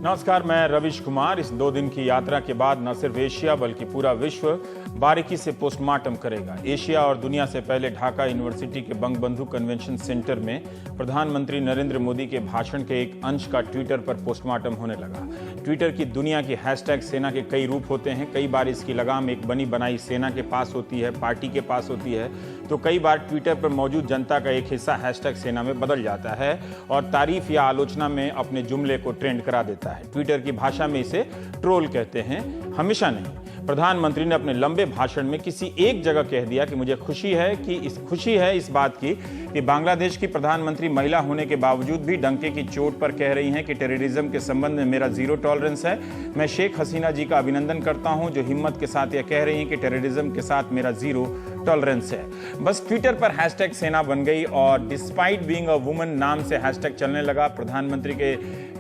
नमस्कार, मैं रविश कुमार। इस 2 दिन की यात्रा के बाद न सिर्फ एशिया बल्कि पूरा विश्व बारीकी से पोस्टमार्टम करेगा। एशिया और दुनिया से पहले ढाका यूनिवर्सिटी के बंगबंधु कन्वेंशन सेंटर में प्रधानमंत्री नरेंद्र मोदी के भाषण के एक अंश का ट्विटर पर पोस्टमार्टम होने लगा। ट्विटर की दुनिया की हैशटैग सेना के कई रूप होते हैं। कई बार इसकी लगाम एक बनी बनाई सेना के पास होती है, पार्टी के पास होती है, तो कई बार ट्विटर पर मौजूद जनता का एक हिस्सा हैशटैग सेना में बदल जाता है और तारीफ या आलोचना में अपने जुमले को ट्रेंड करा देता है। ट्विटर की भाषा में इसे ट्रोल कहते हैं, हमेशा नहीं। प्रधानमंत्री ने अपने लंबे भाषण में किसी एक जगह कह दिया कि मुझे खुशी है इस बात की कि बांग्लादेश की प्रधानमंत्री महिला होने के बावजूद भी डंके की चोट पर कह रही हैं कि टेररिज्म के संबंध में मेरा जीरो टॉलरेंस है। मैं शेख हसीना जी का अभिनंदन करता हूं जो हिम्मत के साथ यह कह रही हैं कि टेररिज्म के साथ मेरा जीरो टॉलरेंस है। बस ट्विटर पर हैशटैग सेना बन गई और डिस्पाइट बीइंग अ वुमन नाम से हैशटैग चलने लगा। प्रधानमंत्री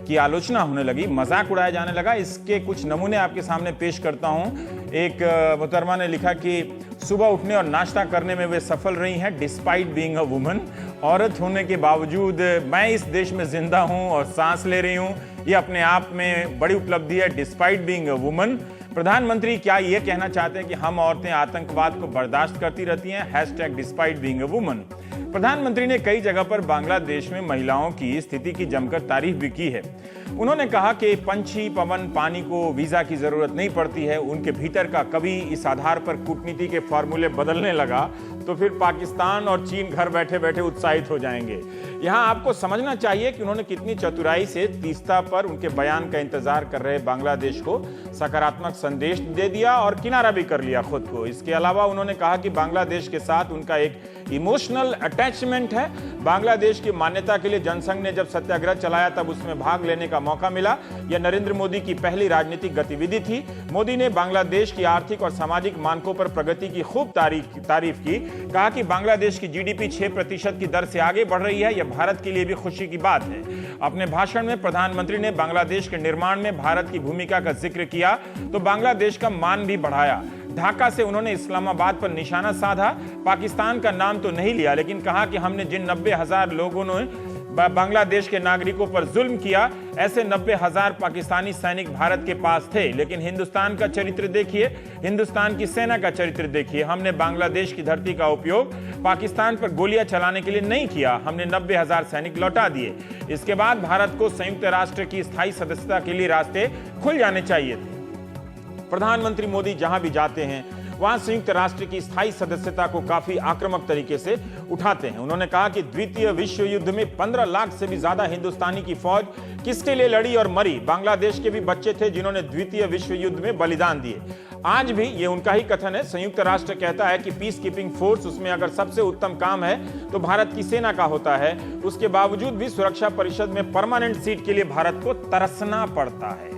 की आलोचना होने लगी, मजाक उड़ाया जाने लगा। इसके कुछ नमूने आपके सामने पेश करता हूं। एक मोहतरमा ने लिखा कि सुबह उठने और नाश्ता करने में वे सफल रही हैं डिस्पाइट बीइंग अ वुमन। औरत होने के बावजूद मैं इस देश में जिंदा हूं और सांस ले रही हूं, ये अपने आप में बड़ी उपलब्धि है डिस्पाइट बीइंग अ वुमन। प्रधानमंत्री क्या ये कहना चाहते हैं कि हम औरतें आतंकवाद को बर्दाश्त करती रहती हैं? Hashtag despite being a woman. प्रधानमंत्री ने कई जगह पर बांग्लादेश में महिलाओं की स्थिति की जमकर तारीफ भी की है। उन्होंने कहा कि पंछी, पवन, पानी को वीजा की जरूरत नहीं पड़ती है। उनके भीतर का कभी इस आधार पर कूटनीति के फॉर्मूले बदलने लगा तो फिर पाकिस्तान और चीन घर बैठे बैठे उत्साहित हो जाएंगे। यहां आपको समझना चाहिए कि उन्होंने कितनी चतुराई से तीस्ता पर उनके बयान का इंतजार कर रहे बांग्लादेश को सकारात्मक संदेश दे दिया और किनारा भी कर लिया खुद को। इसके अलावा उन्होंने कहा कि बांग्लादेश के साथ उनका एक इमोशनल अटैचमेंट है। बांग्लादेश की मान्यता के लिए जनसंघ ने जब सत्याग्रह चलाया तब उसमें भाग लेने का मौका मिला। यह नरेंद्र मोदी की पहली राजनीतिक गतिविधि थी। मोदी ने बांग्लादेश की आर्थिक और सामाजिक मानकों पर प्रगति की खूब तारीफ की। कहा कि बांग्लादेश की जीडीपी 6% की दर से आगे बढ़ रही है। यह भारत के लिए भी खुशी की बात है। अपने भाषण में प्रधानमंत्री ने बांग्लादेश के निर्माण में भारत की भूमिका का जिक्र किया तो बांग्लादेश का मान भी बढ़ाया। ढाका से उन्होंने इस्लामाबाद पर निशाना साधा। पाकिस्तान का नाम तो नहीं लिया, लेकिन कहा कि हमने जिन 90,000 लोगों ने बांग्लादेश के नागरिकों पर जुल्म किया, ऐसे 90,000 पाकिस्तानी सैनिक भारत के पास थे। लेकिन हिंदुस्तान का चरित्र देखिए, हिंदुस्तान की सेना का चरित्र देखिए। हमने बांग्लादेश की धरती का उपयोग पाकिस्तान पर गोलियां चलाने के लिए नहीं किया। हमने 90,000 सैनिक लौटा दिए। इसके बाद भारत को संयुक्त राष्ट्र की स्थायी सदस्यता के लिए रास्ते खुल जाने चाहिए थे। प्रधानमंत्री मोदी जहां भी जाते हैं वहां संयुक्त राष्ट्र की स्थायी सदस्यता को काफी आक्रामक तरीके से उठाते हैं। उन्होंने कहा कि द्वितीय विश्व युद्ध में 15 लाख से भी ज्यादा हिंदुस्तानी की फौज किसके लिए लड़ी और मरी? बांग्लादेश के भी बच्चे थे जिन्होंने द्वितीय विश्व युद्ध में बलिदान दिए। आज भी ये उनका ही कथन है। संयुक्त राष्ट्र कहता है कि पीस कीपिंग फोर्स उसमें अगर सबसे उत्तम काम है तो भारत की सेना का होता है। उसके बावजूद भी सुरक्षा परिषद में परमानेंट सीट के लिए भारत को तरसना पड़ता है।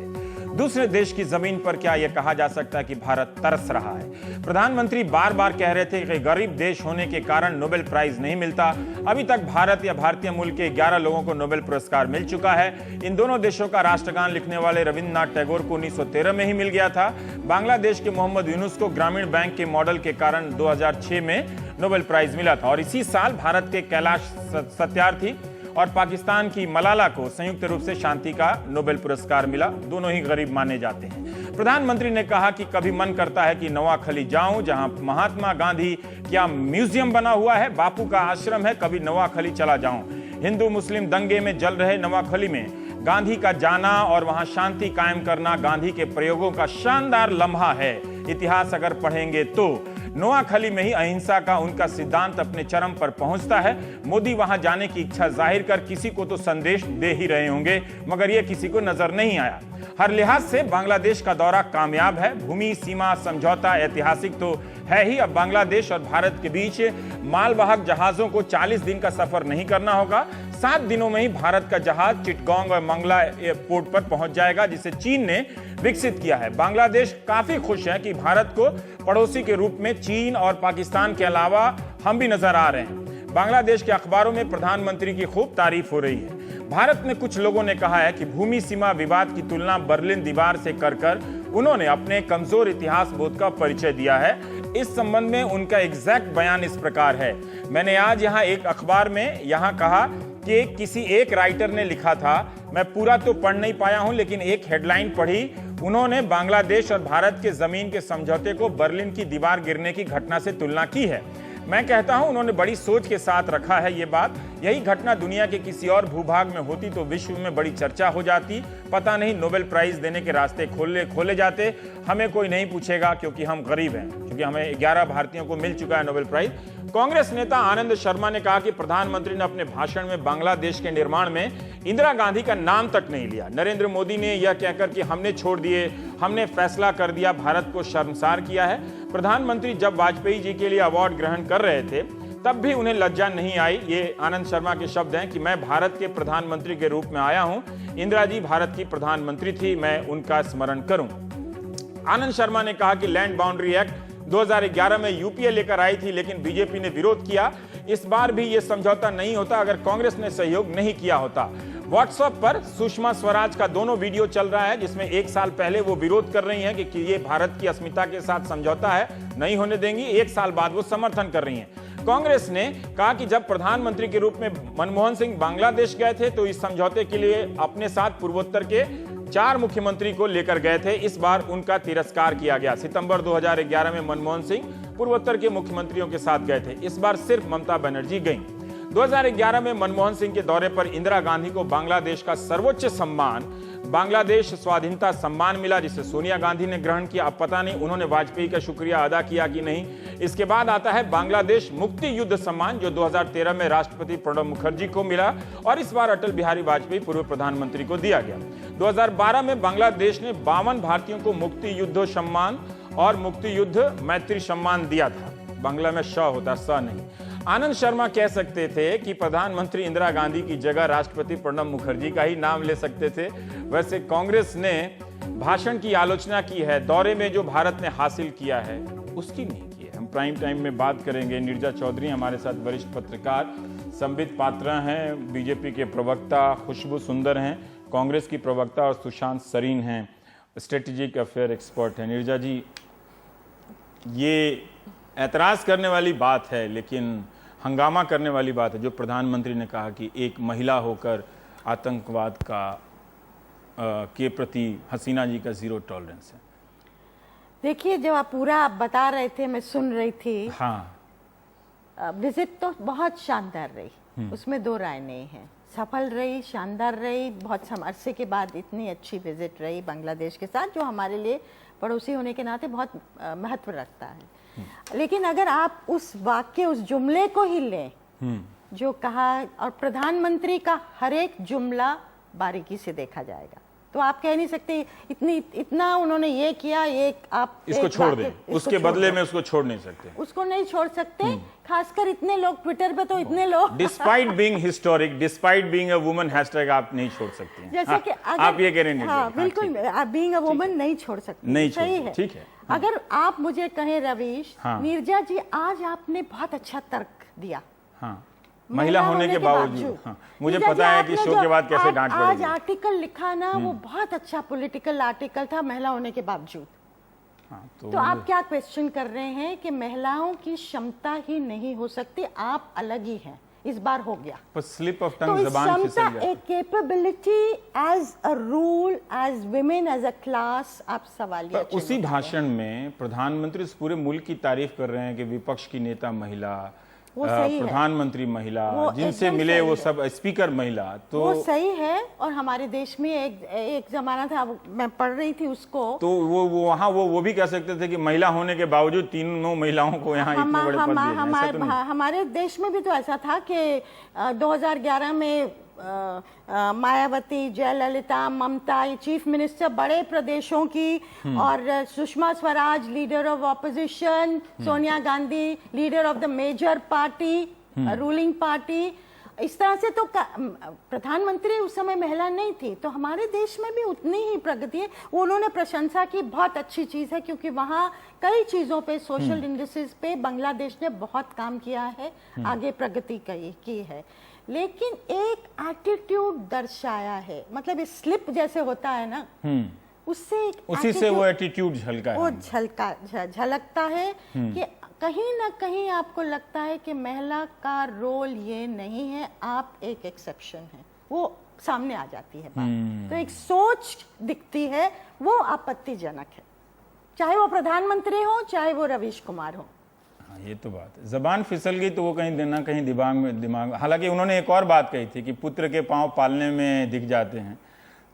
दूसरे देश की जमीन पर क्या यह कहा जा सकता है कि भारत तरस रहा है? प्रधानमंत्री बार बार कह रहे थे कि गरीब देश होने के कारण नोबेल प्राइज नहीं मिलता। अभी तक भारत या भारतीय मूल के 11 लोगों को नोबेल पुरस्कार मिल चुका है। इन दोनों देशों का राष्ट्रगान लिखने वाले रविंद्रनाथ टैगोर को 1913 में ही मिल गया था। बांग्लादेश के मोहम्मद यूनुस को ग्रामीण बैंक के मॉडल के कारण 2006 में नोबेल प्राइज मिला था और इसी साल भारत के कैलाश सत्यार्थी और पाकिस्तान की मलाला को संयुक्त रूप से शांति का नोबेल पुरस्कार मिला। दोनों ही गरीब माने जाते हैं। प्रधानमंत्री ने कहा कि कभी मन करता है कि नवाखली जाऊं जहां महात्मा गांधी क्या म्यूजियम बना हुआ है, बापू का आश्रम है, कभी नवाखली चला जाऊं। हिंदू मुस्लिम दंगे में जल रहे नवाखली में गांधी का जाना और वहां शांति कायम करना गांधी के प्रयोगों का शानदार लम्हा है। इतिहास अगर पढ़ेंगे तो नोआखली में ही अहिंसा का उनका सिद्धांत अपने चरम पर पहुंचता है। मोदी वहां जाने की इच्छा जाहिर कर किसी को तो संदेश दे ही रहे होंगे, मगर यह किसी को नजर नहीं आया। हर लिहाज से बांग्लादेश का दौरा कामयाब है। भूमि सीमा समझौता ऐतिहासिक तो है ही। अब बांग्लादेश और भारत के बीच मालवाहक जहाजों को 40 दिन का सफर नहीं करना होगा। 7 दिनों में ही भारत का जहाज चिटगांग और मंगला एयरपोर्ट पर पहुंच जाएगा, जिसे चीन ने विकसित किया है। बांग्लादेश काफी खुश है कि भारत को पड़ोसी के रूप में चीन और पाकिस्तान के अलावा हम भी नजर आ रहे हैं। बांग्लादेश के अखबारों में प्रधानमंत्री की खूब तारीफ हो रही है। भारत में कुछ लोगों ने कहा है कि भूमि सीमा विवाद की तुलना बर्लिन दीवार से कर उन्होंने अपने कमजोर इतिहास बोध का परिचय दिया है। इस संबंध में उनका एग्जैक्ट बयान इस प्रकार है। मैंने आज यहाँ एक अखबार में यहाँ कहा कि किसी एक राइटर ने लिखा था, मैं पूरा तो पढ़ नहीं पाया हूं लेकिन एक हेडलाइन पढ़ी, उन्होंने बांग्लादेश और भारत के जमीन के समझौते को बर्लिन की दीवार गिरने की घटना से तुलना की है। मैं कहता हूं उन्होंने बड़ी सोच के साथ रखा है ये बात। यही घटना दुनिया के किसी और भूभाग में होती तो विश्व में बड़ी चर्चा हो जाती, पता नहीं नोबेल प्राइज देने के रास्ते खोले जाते। हमें कोई नहीं पूछेगा क्योंकि हम गरीब हैं, क्योंकि हमें 11 भारतीयों को मिल चुका है नोबेल प्राइज। कांग्रेस नेता आनंद शर्मा ने कहा कि प्रधानमंत्री ने अपने भाषण में बांग्लादेश के निर्माण में इंदिरा गांधी का नाम तक नहीं लिया। नरेंद्र मोदी ने यह कहकर कि हमने छोड़ दिए, हमने फैसला कर दिया, भारत को शर्मसार किया है। प्रधानमंत्री जब वाजपेयी जी के लिए अवार्ड ग्रहण कर रहे थे तब भी उन्हें लज्जा नहीं आई। ये आनंद शर्मा के शब्द हैं कि मैं भारत के प्रधानमंत्री के रूप में आया हूं, इंदिरा जी भारत की प्रधानमंत्री थी, मैं उनका स्मरण करूं। आनंद शर्मा ने कहा कि लैंड बाउंड्री एक्ट 2011 में यूपीए लेकर आई थी लेकिन बीजेपी ने विरोध किया। इस बार भी यह समझौता नहीं होता अगर कांग्रेस ने सहयोग नहीं किया होता। व्हाट्सएप पर सुषमा स्वराज का दोनों वीडियो चल रहा है जिसमें 1 साल पहले वो विरोध कर रही हैं कि ये भारत की अस्मिता के साथ समझौता है, नहीं होने देंगी। 1 साल बाद वो समर्थन कर रही हैं। कांग्रेस ने कहा कि जब प्रधानमंत्री के रूप में मनमोहन सिंह बांग्लादेश गए थे तो इस समझौते के लिए अपने साथ पूर्वोत्तर के 4 मुख्यमंत्री को लेकर गए थे। इस बार उनका तिरस्कार किया गया। सितंबर 2011 में मनमोहन सिंह पूर्वोत्तर के मुख्यमंत्रियों के साथ गए थे, इस बार सिर्फ ममता बनर्जी गईं। 2011 में मनमोहन सिंह के दौरे पर इंदिरा गांधी को बांग्लादेश का सर्वोच्च सम्मान बांग्लादेश स्वाधीनता सम्मान मिला जिसे सोनिया गांधी ने ग्रहण किया। अब पता नहीं उन्होंने वाजपेयी का शुक्रिया अदा किया कि नहीं। इसके बाद आता है बांग्लादेश मुक्ति युद्ध सम्मान जो 2013 में राष्ट्रपति प्रणब मुखर्जी को मिला और इस बार अटल बिहारी वाजपेयी पूर्व प्रधानमंत्री को दिया गया। 2012 में बांग्लादेश ने 52 भारतीयों को मुक्ति युद्ध सम्मान और मुक्ति युद्ध मैत्री सम्मान दिया था। बांग्ला में श होता, स नहीं। आनंद शर्मा कह सकते थे कि प्रधानमंत्री इंदिरा गांधी की जगह राष्ट्रपति प्रणब मुखर्जी का ही नाम ले सकते थे। वैसे कांग्रेस ने भाषण की आलोचना की है, दौरे में जो भारत ने हासिल किया है उसकी नहीं की है। हम प्राइम टाइम में बात करेंगे। नीरजा चौधरी हमारे साथ वरिष्ठ पत्रकार, संबित पात्रा हैं बीजेपी के प्रवक्ता, खुशबू सुंदर हैं कांग्रेस की प्रवक्ता और सुशांत सरीन हैं स्ट्रेटेजिक अफेयर एक्सपर्ट हैं। नीरजा जी, ये ऐतराज करने वाली बात है लेकिन हंगामा करने वाली बात है जो प्रधानमंत्री ने कहा कि एक महिला होकर आतंकवाद के प्रति हसीना जी का 0 टॉलरेंस है। देखिए, जब आप पूरा बता रहे थे मैं सुन रही थी। हाँ, विजिट तो बहुत शानदार रही, उसमें 2 राय नहीं है। सफल रही, शानदार रही, बहुत अरसे के बाद इतनी अच्छी विजिट रही बांग्लादेश के साथ जो हमारे लिए पड़ोसी होने के नाते बहुत महत्व रखता है। लेकिन अगर आप उस वाक्य, उस जुमले को ही लें जो कहा, और प्रधानमंत्री का हर एक जुमला बारीकी से देखा जाएगा तो आप कह नहीं सकते इतना उन्होंने ये किया, ये आप इसको छोड़ दें, उसके बदले में उसको छोड़ नहीं सकते, उसको नहीं छोड़ सकते। खासकर इतने लोग ट्विटर पे तो इतने लोग despite being historic, despite being a woman hashtag आप नहीं छोड़ सकते हैं। जैसे कि आप ये कह रहे हैं। हाँ, बिल्कुल, बीइंग अ वुमन नहीं छोड़ सकते, नहीं सही है, ठीक है। अगर आप मुझे कहें रवीश, नीरजा जी आज आपने बहुत अच्छा तर्क दिया। हाँ, महिला होने के बावजूद। हाँ, मुझे पता है कि शो के बाद कैसे डांट पड़ेगी। आज आर्टिकल लिखा ना, वो बहुत अच्छा पॉलिटिकल आर्टिकल था महिला होने के बावजूद। हाँ, तो आप क्या क्वेश्चन कर रहे हैं कि महिलाओं की क्षमता ही नहीं हो सकती, आप अलग ही हैं। इस बार हो गया, पर स्लिप ऑफ टंग, ज़बान फिसल गया। एक capability as a rule, as women, as a class, आप सवालिया। उसी भाषण में प्रधानमंत्री इस पूरे मुल्क की तारीफ कर रहे हैं कि विपक्ष की नेता महिला, प्रधानमंत्री महिला, जिनसे मिले वो सब स्पीकर महिला, तो वो सही है। और हमारे देश में एक जमाना था, मैं पढ़ रही थी उसको, तो वो वहाँ वो भी कह सकते थे कि महिला होने के बावजूद 3 महिलाओं को यहाँ इतने बड़े पद दिए गए। हमारे देश में भी तो ऐसा था कि 2011 में मायावती, जयललिता, ममता, ये चीफ मिनिस्टर बड़े प्रदेशों की, और Sushma Swaraj leader of opposition, Sonia Gandhi leader of the major party, ruling party. इस तरह से तो प्रधानमंत्री उस समय महिला नहीं थी। तो हमारे देश में भी उतनी ही प्रगति है। उन्होंने प्रशंसा की, बहुत अच्छी चीज है, क्योंकि वहाँ कई चीजों पे, सोशल इंडस्ट्रीज पे बांग्लादेश ने बहुत काम किया है, आगे प्रगति की है। लेकिन एक एटीट्यूड दर्शाया है, मतलब स्लिप जैसे होता है ना, उससे उसी से वो एटीट्यूड झलका है, वो झलकता है कि कहीं ना कहीं आपको लगता है कि महिला का रोल ये नहीं है, आप एक एक्सेप्शन है, वो सामने आ जाती है बात। तो एक सोच दिखती है, वो आपत्तिजनक है, चाहे वो प्रधानमंत्री हो चाहे वो रवीश कुमार हो। हाँ, ये तो बात है। जबान फिसल गई तो वो कहीं ना कहीं दिमाग। हालांकि उन्होंने एक और बात कही थी कि पुत्र के पांव पालने में दिख जाते हैं,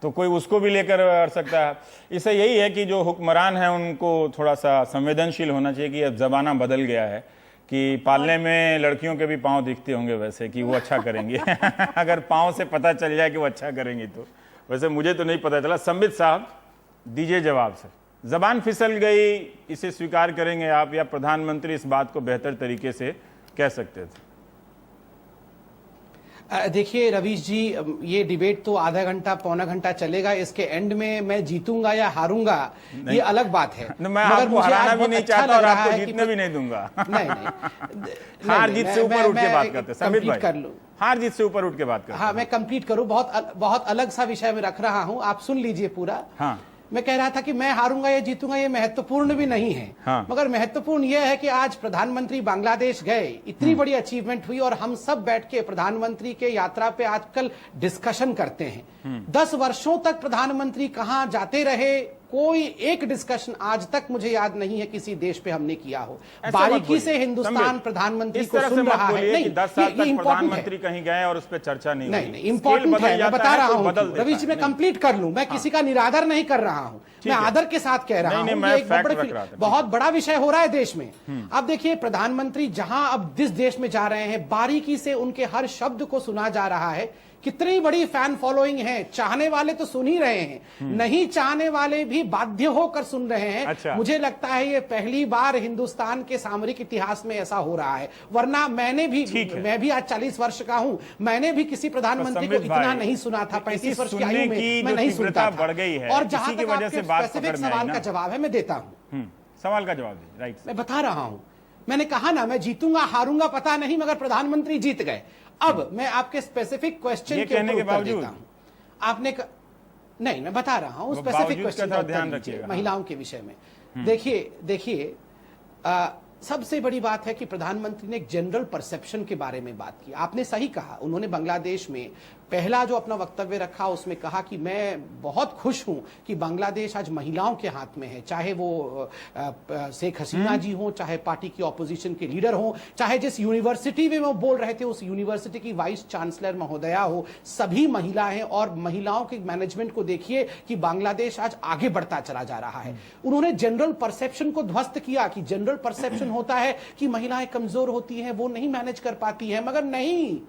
तो कोई उसको भी लेकर अड़ सकता है। इससे यही है कि जो हुक्मरान है उनको थोड़ा सा संवेदनशील होना चाहिए कि अब जमाना बदल गया है कि पालने में लड़कियों के भी पांव दिखते होंगे वैसे कि वो अच्छा करेंगे। अगर पांव से पता चल जाए कि वो अच्छा करेंगी तो। वैसे मुझे तो नहीं पता चला। संबित साहब दीजिए जवाब सर। जबान फिसल गई, इसे स्वीकार करेंगे आप, या प्रधानमंत्री इस बात को बेहतर तरीके से कह सकते थे? देखिए रवीश जी, ये डिबेट तो आधा घंटा पौना घंटा चलेगा। इसके एंड में मैं जीतूंगा या हारूंगा ये अलग बात है। मैं आपको हराना भी नहीं चाहता और आपको जीतने भी नहीं दूंगा। नहीं हार जीत से ऊपर उठ के बात करते हैं संबित भाई, कर लूं। हार जीत से ऊपर उठ के बात करते हैं। हाँ, मैं कंप्लीट करूं। बहुत अलग सा विषय में रख रहा हूं, आप सुन लीजिए पूरा। हाँ, मैं कह रहा था कि मैं हारूंगा या जीतूंगा ये महत्वपूर्ण भी नहीं है। हाँ। मगर महत्वपूर्ण यह है कि आज प्रधानमंत्री बांग्लादेश गए, इतनी बड़ी अचीवमेंट हुई और हम सब बैठ के प्रधानमंत्री के यात्रा पे आजकल डिस्कशन करते हैं। 10 वर्षों तक प्रधानमंत्री कहां जाते रहे, कोई एक डिस्कशन आज तक मुझे याद नहीं है किसी देश पे हमने किया हो। बारीकी से हिंदुस्तान प्रधानमंत्री को सुन रहा है। नहीं, 10 साल तक प्रधानमंत्री कहीं गए और उस पर चर्चा नहीं हुई। नहीं, इंपॉर्टेंट है, मैं बता रहा हूं रवि जी, मैं कंप्लीट कर लूं। मैं किसी का निरादर नहीं कर रहा हूं, मैं आदर के साथ कह रहा हूं। ये एक बहुत बड़ा विषय हो रहा है देश में। अब देखिए, प्रधानमंत्री जहां अब जिस देश में जा रहे हैं, बारीकी से उनके हर शब्द को सुना जा रहा है। कितनी बड़ी फैन फॉलोइंग है, चाहने वाले तो सुन ही रहे हैं, नहीं चाहने वाले भी बाध्य होकर सुन रहे हैं। अच्छा। मुझे लगता है ये पहली बार हिंदुस्तान के सामरिक इतिहास में ऐसा हो रहा है। वरना मैं भी आज 40 वर्ष का हूं, मैंने भी किसी प्रधानमंत्री को इतना नहीं सुना था। 35 वर्ष की आयु में मैं नहीं सुनता था। बढ़ गई है और जहां तक आपके स्पेसिफिक सवाल का जवाब है, मैं देता हूं। सवाल का जवाब दीजिए। राइट, मैं बता रहा हूं। मैंने कहा ना, मैं जीतूंगा हारूंगा पता नहीं, मगर प्रधानमंत्री जीत गए। अब मैं आपके स्पेसिफिक क्वेश्चन के ऊपर उत्तर देता हूं। आपने नहीं, मैं बता रहा हूं स्पेसिफिक क्वेश्चन का ध्यान रखिएगा महिलाओं के विषय में। देखिए सबसे बड़ी बात है कि प्रधानमंत्री ने एक जनरल परसेप्शन के बारे में बात की। आपने सही कहा, उन्होंने बांग्लादेश में पहला जो अपना वक्तव्य रखा उसमें कहा कि मैं बहुत खुश हूं कि बांग्लादेश आज महिलाओं के हाथ में है, चाहे वो शेख हसीना जी हो, चाहे पार्टी की ऑपोजिशन के लीडर हो, चाहे जिस यूनिवर्सिटी में वो बोल रहे थे उस यूनिवर्सिटी की वाइस चांसलर महोदया हो, सभी महिलाएं। और महिलाओं के मैनेजमेंट को देखिए कि बांग्लादेश आज आगे बढ़ता चला जा रहा है। उन्होंने जनरल परसेप्शन को ध्वस्त किया कि जनरल परसेप्शन होता है कि महिलाएं कमजोर होती हैं, वो नहीं मैनेज कर पाती हैं, मगर नहीं।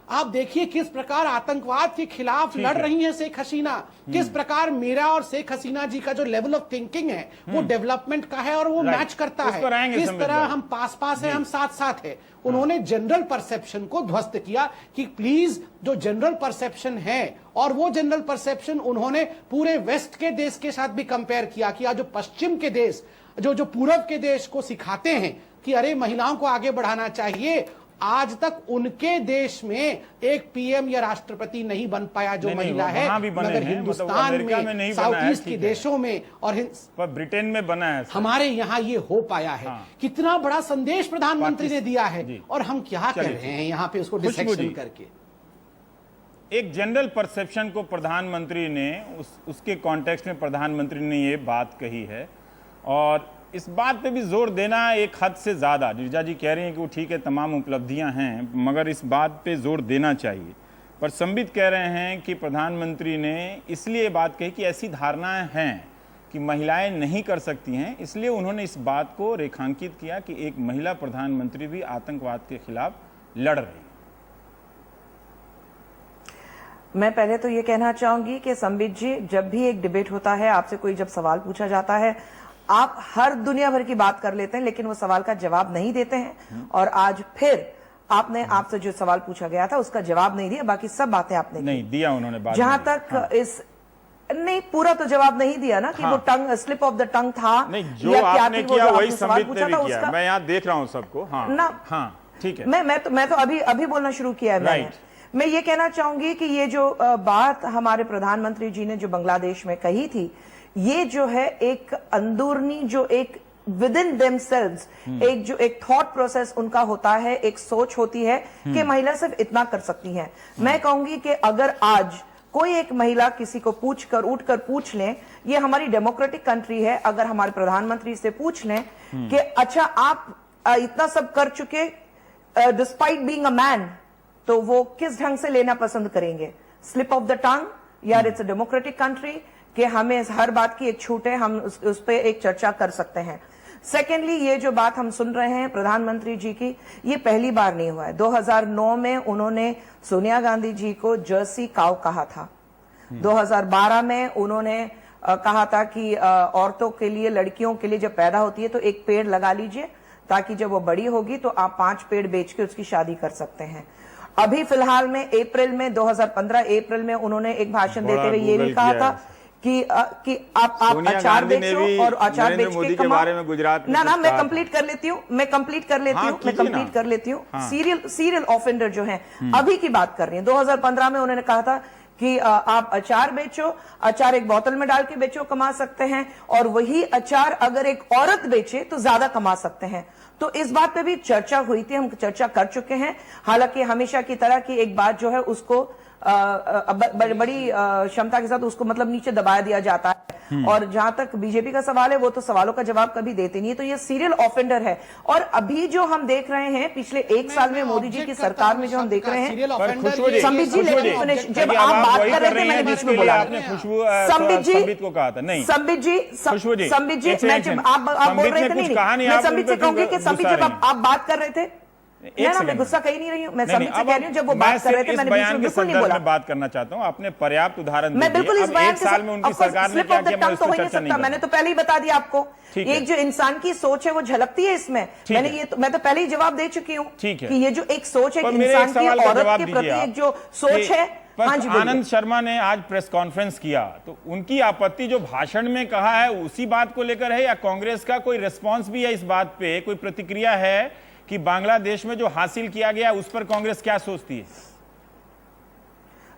आप देखिए किस प्रकार आतंकवाद के खिलाफ लड़ रही हैं शेख हसीना, किस प्रकार मेरा और शेख हसीना जी का जो लेवल ऑफ थिंकिंग है वो डेवलपमेंट का है और वो मैच करता है। किस तरह हम पास हैं, हम साथ हैं। उन्होंने जनरल परसेप्शन को ध्वस्त किया कि प्लीज जो जनरल परसेप्शन है, और वो जनरल परसेप्शन उन्होंने पूरे वेस्ट के देश के साथ भी कंपेयर किया कि आज जो पश्चिम के देश, जो पूर्व के देश को सिखाते हैं कि अरे महिलाओं को आगे बढ़ाना चाहिए, आज तक उनके देश में एक पीएम या राष्ट्रपति नहीं बन पाया जो महिला है, मगर हिंदुस्तान में साउथ ईस्ट के देशों में और ब्रिटेन में बना है, हमारे यहाँ ये हो पाया है। कितना बड़ा संदेश प्रधानमंत्री ने दिया है, और हम क्या कर रहे हैं यहाँ पे उसको डिसेक्शन करके। एक जनरल परसेप्शन को प्रधानमंत्री ने उसके कॉन्टेक्स्ट में प्रधानमंत्री ने ये बात कही है, और इस बात पे भी जोर देना एक हद से ज़्यादा। नीरजा जी कह रही हैं कि वो ठीक है, तमाम उपलब्धियां हैं, मगर इस बात पे जोर देना चाहिए। पर संबित कह रहे हैं कि प्रधानमंत्री ने इसलिए बात कही कि ऐसी धारणाएं हैं कि महिलाएं नहीं कर सकती हैं, इसलिए उन्होंने इस बात को रेखांकित किया कि एक महिला प्रधानमंत्री भी आतंकवाद के खिलाफ लड़ रही है। मैं पहले तो ये कहना चाहूंगी कि संबित जी, जब भी एक डिबेट होता है, आपसे कोई जब सवाल पूछा जाता है, आप हर दुनिया भर की बात कर लेते हैं, लेकिन वो सवाल का जवाब नहीं देते हैं। और आज फिर आपसे जो सवाल पूछा गया था उसका जवाब नहीं दिया, बाकी सब बातें आपने नहीं दिया उन्होंने। बात जहां तक इस नहीं पूरा तो जवाब नहीं दिया ना कि वो tongue slip of the tongue था, नहीं जो आपने किया वही संबित ने भी किया। मैं यहाँ देख रहा हूँ सबको। हाँ ठीक है। मैं तो अभी बोलना शुरू किया है मैंने। मैं ये कहना चाहूंगी कि ये जो बात हमारे प्रधानमंत्री जी ने जो बांग्लादेश में कही थी, ये जो है एक अंदरूनी जो एक विद इन देमसेल्व्स एक थॉट प्रोसेस उनका होता है, एक सोच होती है कि महिला सिर्फ इतना कर सकती है। मैं कहूंगी कि अगर आज कोई एक महिला किसी को उठकर पूछ लें, ये हमारी डेमोक्रेटिक कंट्री है, अगर हमारे प्रधानमंत्री से पूछ लें कि अच्छा आप इतना सब कर चुके डिस्पाइट बीइंग अ मैन, तो वो किस ढंग से लेना पसंद करेंगे? स्लिप ऑफ द टंग, यार इट्स अ डेमोक्रेटिक कंट्री कि हमें हर बात की एक छूट है, हम उस पर एक चर्चा कर सकते हैं। सेकेंडली, ये जो बात हम सुन रहे हैं प्रधानमंत्री जी की, ये पहली बार नहीं हुआ है। 2009 में उन्होंने सोनिया गांधी जी को जर्सी काउ कहा था। 2012 में उन्होंने कहा था कि औरतों के लिए, लड़कियों के लिए जब पैदा होती है तो एक पेड़ लगा लीजिए, ताकि जब वो बड़ी होगी तो आप 5 पेड़ बेच के उसकी शादी कर सकते हैं। अभी फिलहाल में अप्रैल में 2015 अप्रैल में उन्होंने एक भाषण देते हुए ये भी कहा था कि आप अचार बेचो और अचार बेच के कमाओ। गुजरात में ना मैं कंप्लीट कर लेती हूँ। सीरियल ऑफेंडर जो हैं, अभी की बात कर रही है, 2015 में उन्होंने कहा था कि आप अचार बेचो, अचार एक बोतल में डाल के बेचो, कमा सकते हैं, और वही अचार अगर एक औरत बेचे तो ज्यादा कमा सकते हैं। तो इस बात पे भी चर्चा हुई थी, हम चर्चा कर चुके हैं। हालांकि हमेशा की तरह की एक बात जो है उसको बड़ी क्षमता के साथ उसको मतलब नीचे दबाया दिया जाता है, और जहां तक बीजेपी का सवाल है, वो तो सवालों का जवाब कभी देते नहीं है। तो ये सीरियल ऑफेंडर है। और अभी जो हम देख रहे हैं पिछले 1 साल में मोदी जी की सरकार में जो हम देख रहे हैं, संबित जी, जब आप बात कर रहे थे मैंने बीच में बोला, संबित जी मैं जब आप बोल रहे थे, नहीं मैं संबित से कहूंगी कि संबित जब आप बात कर रहे थे, मैं गुस्सा कहीं नहीं रही हूं, मैं संबित से कह रही हूं जब वो बात कर रहे थे मैंने बीच में बिल्कुल नहीं बोला। मैं बात करना चाहता हूं, आपने पर्याप्त उदाहरण मैं बिल्कुल इस बयान के साल में उनकी सरकार ने क्या किया, मैं इस पर चर्चा नहीं। मैंने तो पहले ही बता दिया आपको, एक जो इंसान की सोच है वो झलकती है इसमें। मैं तो पहले ही जवाब दे चुकी हूँ कि ये जो एक सोच है इंसान की औरत के प्रति एक जो सोच है। आनंद शर्मा ने आज प्रेस कॉन्फ्रेंस किया, तो उनकी आपत्ति जो भाषण में कहा है उसी बात को लेकर है, या कांग्रेस का कोई रिस्पॉन्स भी है इस बात पे, कोई प्रतिक्रिया है कि बांग्लादेश में जो हासिल किया गया उस पर कांग्रेस क्या सोचती है?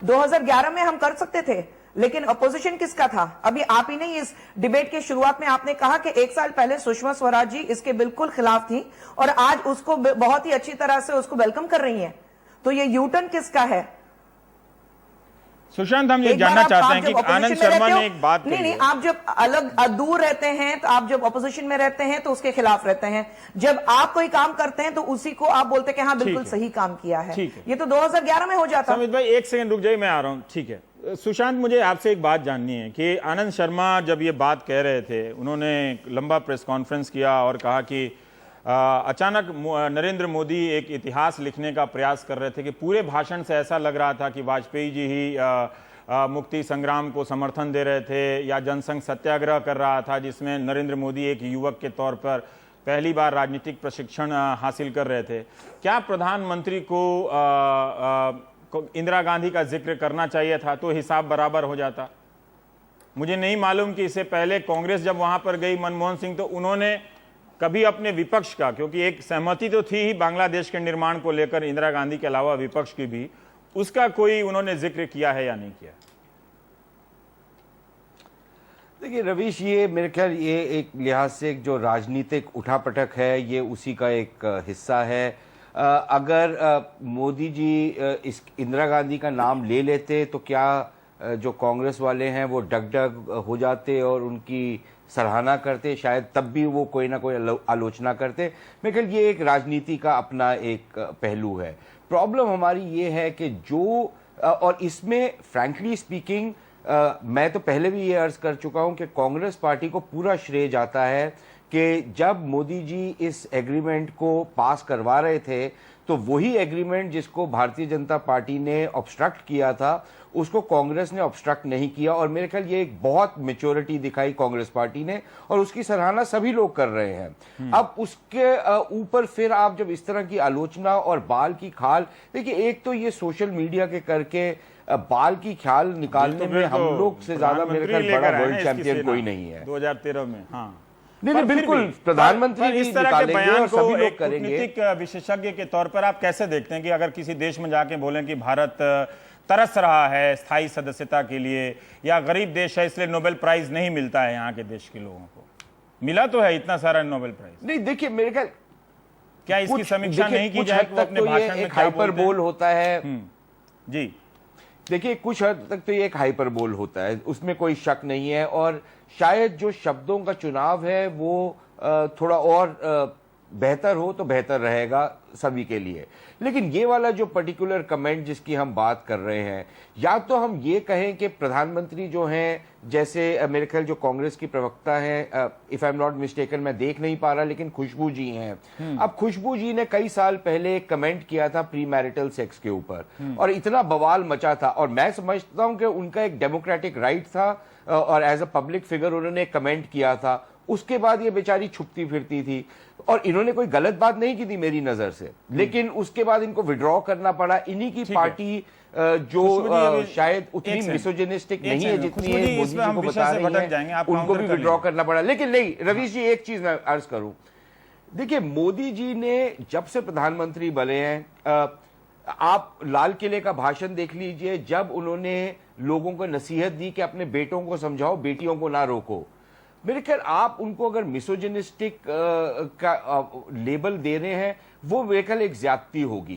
2011 में हम कर सकते थे, लेकिन अपोजिशन किसका था? अभी आप ही नहीं, इस डिबेट के शुरुआत में आपने कहा कि 1 साल पहले सुषमा स्वराज जी इसके बिल्कुल खिलाफ थी, और आज उसको बहुत ही अच्छी तरह से उसको वेलकम कर रही हैं। तो ये यूटर्न किसका है? सुशांत, हम ये जानना चाहते हैं कि आनंद शर्मा ने एक बात कही। नहीं, आप जब अलग दूर रहते हैं तो आप जब अपोजिशन में रहते हैं तो उसके खिलाफ रहते हैं, जब आप कोई काम करते हैं तो उसी को आप बोलते हैं कि हाँ बिल्कुल सही काम किया है। ये तो 2011 में हो जाता। समित भाई 1 सेकंड रुक जाइए, मैं आ रहा हूं। ठीक है सुशांत, मुझे आपसे एक बात जाननी है कि आनंद शर्मा जब ये बात कह रहे थे, उन्होंने लंबा प्रेस कॉन्फ्रेंस किया और कहा कि अचानक नरेंद्र मोदी एक इतिहास लिखने का प्रयास कर रहे थे, कि पूरे भाषण से ऐसा लग रहा था कि वाजपेयी जी ही मुक्ति संग्राम को समर्थन दे रहे थे, या जनसंघ सत्याग्रह कर रहा था जिसमें नरेंद्र मोदी एक युवक के तौर पर पहली बार राजनीतिक प्रशिक्षण हासिल कर रहे थे। क्या प्रधानमंत्री को इंदिरा गांधी का जिक्र करना चाहिए था तो हिसाब बराबर हो जाता? मुझे नहीं मालूम कि इससे पहले कांग्रेस जब वहां पर गई, मनमोहन सिंह, तो उन्होंने कभी अपने विपक्ष का, क्योंकि एक सहमति तो थी ही बांग्लादेश के निर्माण को लेकर इंदिरा गांधी के अलावा विपक्ष की भी, उसका कोई उन्होंने जिक्र किया है या नहीं किया? देखिए रवीश, ये मेरे ख्याल ये एक लिहाज से एक जो राजनीतिक उठापटक है, ये उसी का एक हिस्सा है। अगर मोदी जी इस इंदिरा गांधी का नाम ले लेते तो क्या जो कांग्रेस वाले हैं वो डग हो जाते और उनकी सराहना करते? शायद तब भी वो कोई ना कोई आलोचना करते। मेरे ख्याल ये एक राजनीति का अपना एक पहलू है। प्रॉब्लम हमारी ये है कि जो और इसमें फ्रैंकली स्पीकिंग मैं तो पहले भी ये अर्ज कर चुका हूं कि कांग्रेस पार्टी को पूरा श्रेय जाता है कि जब मोदी जी इस एग्रीमेंट को पास करवा रहे थे तो वही एग्रीमेंट जिसको भारतीय जनता पार्टी ने ऑब्स्ट्रक्ट किया था उसको कांग्रेस ने ऑब्स्ट्रक्ट नहीं किया, और मेरे ख्याल ये एक बहुत मैच्योरिटी दिखाई कांग्रेस पार्टी ने, और उसकी सराहना सभी लोग कर रहे हैं। अब उसके ऊपर फिर आप जब इस तरह की आलोचना और बाल की खाल, देखिए एक तो ये सोशल मीडिया के करके बाल की ख्याल निकालने में हम लोग से ज्यादा मेरे ख्याल बड़ा वर्ल्ड चैंपियन कोई नहीं है 2013 में। हाँ नहीं बिल्कुल, प्रधानमंत्री इस तरह के बयान को एक कूटनीतिक विशेषज्ञ के तौर पर आप कैसे देखते हैं कि अगर किसी देश में जाके बोलें कि भारत तरस रहा है स्थायी सदस्यता के लिए, या गरीब देश है इसलिए नोबेल प्राइज नहीं मिलता है यहाँ के देश के लोगों को? मिला तो है इतना सारा नोबेल प्राइज। नहीं देखिए, मेरे ख्याल क्या इसकी समीक्षा नहीं की जाए कि वो अपने तो भाषण में एक क्या हाइपरबोल बोलते होता है। हैं? जी, देखिए कुछ हद तक तो ये एक हाइपरबोल होता है, उसमें कोई शक नहीं है, और शायद जो शब्दों का चुनाव है वो थोड़ा और बेहतर हो तो बेहतर रहेगा सभी के लिए। लेकिन ये वाला जो पर्टिकुलर कमेंट जिसकी हम बात कर रहे हैं, या तो हम ये कहें कि प्रधानमंत्री जो हैं, जैसे मेरे ख्याल जो कांग्रेस की प्रवक्ता है, if I am not mistaken, मैं देख नहीं पा रहा, लेकिन खुशबू जी हैं। अब खुशबू जी ने कई साल पहले एक कमेंट किया था प्री मैरिटल सेक्स के ऊपर, और इतना बवाल मचा था, और मैं समझता हूं कि उनका एक डेमोक्रेटिक राइट था, और एज अ पब्लिक फिगर उन्होंने कमेंट किया था। उसके बाद ये बेचारी छुपती फिरती थी, और इन्होंने कोई गलत बात नहीं की थी मेरी नजर से, लेकिन उसके बाद इनको विड्रॉ करना पड़ा। इन्हीं की पार्टी जो शायद उतनी मिसोजिनिस्टिक नहीं है जितनी है मोदी जी को बता रही है, उनको भी विड्रॉ करना पड़ा। लेकिन नहीं रवीश जी, एक चीज मैं अर्ज करूं, देखिए मोदी जी ने जब से प्रधानमंत्री बने हैं, आप लाल किले का भाषण देख लीजिए, जब उन्होंने लोगों को नसीहत दी कि अपने बेटों को समझाओ, बेटियों को ना रोको। मेरे ख्याल आप उनको अगर मिसोजिनिस्टिक का लेबल दे रहे हैं, वो मेरे ख्याल एक ज्यादती होगी।